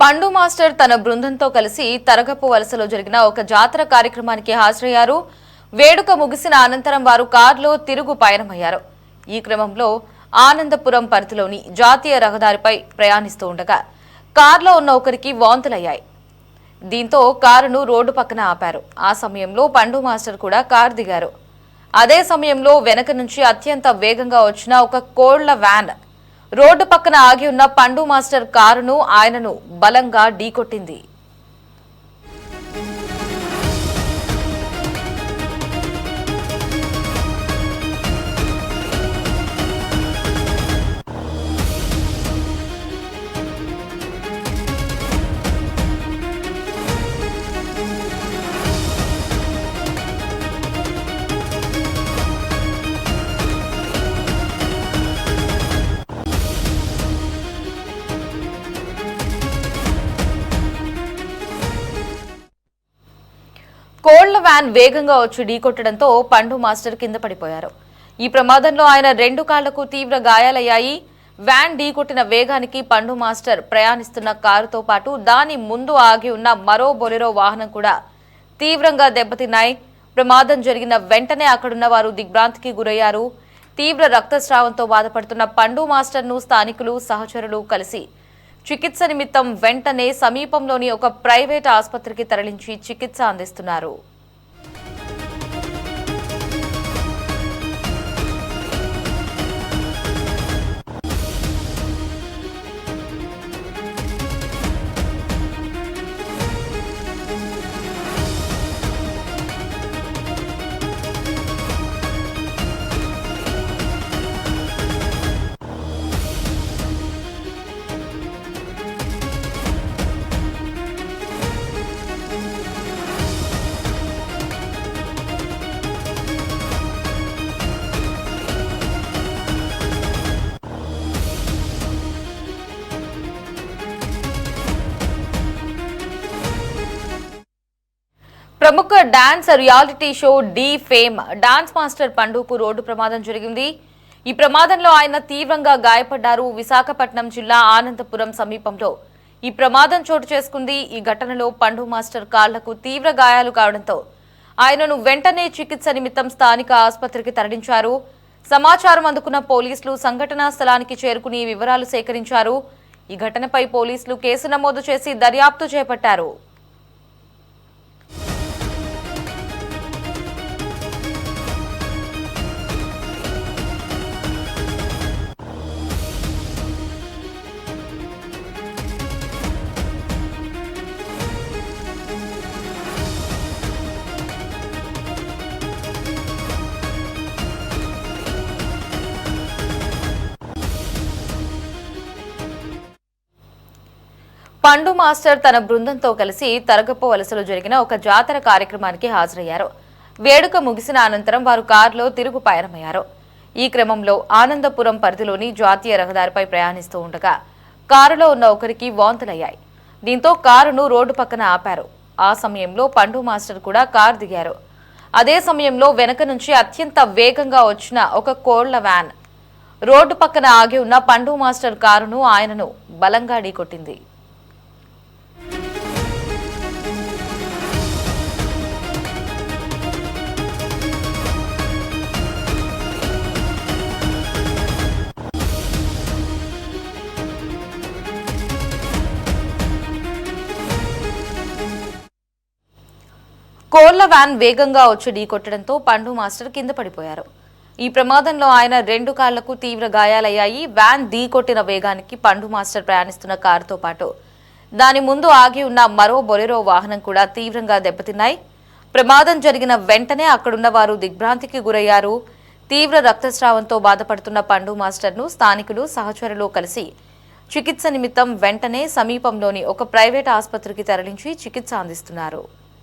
పండు మాస్టర్ తన బృందంతో కలిసి తరగపు వలసలో జరిగిన ఒక జాతర కార్యక్రమానికి హాజరయ్యారు. వేడుక ముగిసిన అనంతరం వారు కారులో తిరుగు పయనమయ్యారు. ఈ క్రమంలో ఆనందపురం పరిధిలోని జాతీయ రహదారిపై ప్రయాణిస్తూ ఉండగా కారులో ఉన్న ఒకరికి వాంతులయ్యాయి. దీంతో కారును రోడ్డు పక్కన ఆపారు. ఆ సమయంలో పండు మాస్టర్ కూడా కారు దిగారు. అదే సమయంలో వెనక నుంచి అత్యంత వేగంగా వచ్చిన ఒక కోళ్ల వ్యాన్ రోడ్డు పక్కన ఆగి ఉన్న పండు మాస్టర్ కారును ఆయనను బలంగా ఢీకొట్టింది. కోళ్ల వ్యాన్ వేగంగా వచ్చి ఢీకొట్టడంతో పండు మాస్టర్ కింద పడిపోయారు. ఈ ప్రమాదంలో ఆయన 2 కాళ్లకు తీవ్ర గాయాలయ్యాయి. వ్యాన్ ఢీకొట్టిన వేగానికి పండు మాస్టర్ ప్రయాణిస్తున్న కారుతో పాటు దాని ముందు ఆగి ఉన్న మరో బొలెరో వాహనం కూడా తీవ్రంగా దెబ్బతిన్నాయి. ప్రమాదం జరిగిన వెంటనే అక్కడున్న వారు దిగ్భ్రాంతికి గురయ్యారు. తీవ్ర రక్తస్రావంతో బాధపడుతున్న పండు మాస్టర్ను స్థానికులు, సహచరులు కలిసి చికిత్స నిమిత్తం వెంటనే సమీపంలోని ఒక ప్రైవేట్ ఆసుపత్రికి తరలించి చికిత్స అందిస్తున్నారు. ప్రముఖ dance reality show Dhee fame dance master పండుకు రోడ్డు ప్రమాదం జరిగింది. ఈ ప్రమాదంలో ఆయన తీవ్రంగా గాయపడ్డారు. విశాఖపట్నం జిల్లా ఆనందపురం సమీపంలో ఈ ప్రమాదం చోటు చేసుకుంది. ఈ ఘటనలో పండు మాస్టర్ కాళ్లకు తీవ్ర గాయాలు కావడంతో ఆయనను వెంటనే చికిత్స నిమిత్తం స్థానిక ఆసుపత్రికి తరలించారు. సమాచారం అందుకున్న పోలీసులు సంఘటనా స్థలానికి చేరుకుని వివరాలు సేకరించారు. ఈ ఘటనపై పోలీసులు కేసు నమోదు చేసి దర్యాప్తు చేపట్టారు. పండు మాస్టర్ తన బృందంతో కలిసి తరగపు వలసలో జరిగిన ఒక జాతర కార్యక్రమానికి హాజరయ్యారు. వేడుక ముగిసిన అనంతరం వారు కారులో తిరుగు పయనమయ్యారు. ఈ క్రమంలో ఆనందపురం పరిధిలోని జాతీయ రహదారిపై ప్రయాణిస్తూ ఉండగా కారులో ఉన్న ఒకరికి వాంతులయ్యాయి. దీంతో కారును రోడ్డు పక్కన ఆపారు. ఆ సమయంలో పండు మాస్టర్ కూడా కారు దిగారు. అదే సమయంలో వెనక నుంచి అత్యంత వేగంగా వచ్చిన ఒక కోళ్ల వ్యాన్ రోడ్డు పక్కన ఆగి ఉన్న పండు మాస్టర్ కారును ఆయనను బలంగా ఢీకొట్టింది. కోళ్ల వ్యాన్ వేగంగా వచ్చి ఢీకొట్టడంతో పండు మాస్టర్ కింద పడిపోయారు. ఈ ప్రమాదంలో ఆయన 2 కాళ్లకు తీవ్ర గాయాలయ్యాయి. వ్యాన్ ఢీకొట్టిన వేగానికి పండు మాస్టర్ ప్రయాణిస్తున్న కారుతో పాటు దాని ముందు ఆగి ఉన్న మరో బొలెరో వాహనం కూడా తీవ్రంగా దెబ్బతిన్నాయి. ప్రమాదం జరిగిన వెంటనే అక్కడున్న వారు దిగ్భ్రాంతికి గురయ్యారు. తీవ్ర రక్తస్రావంతో బాధపడుతున్న పండు మాస్టర్ను స్థానికులు, సహచరులు కలిసి చికిత్స నిమిత్తం వెంటనే సమీపంలోని ఒక ప్రైవేట్ ఆసుపత్రికి తరలించి చికిత్స అందిస్తున్నారు.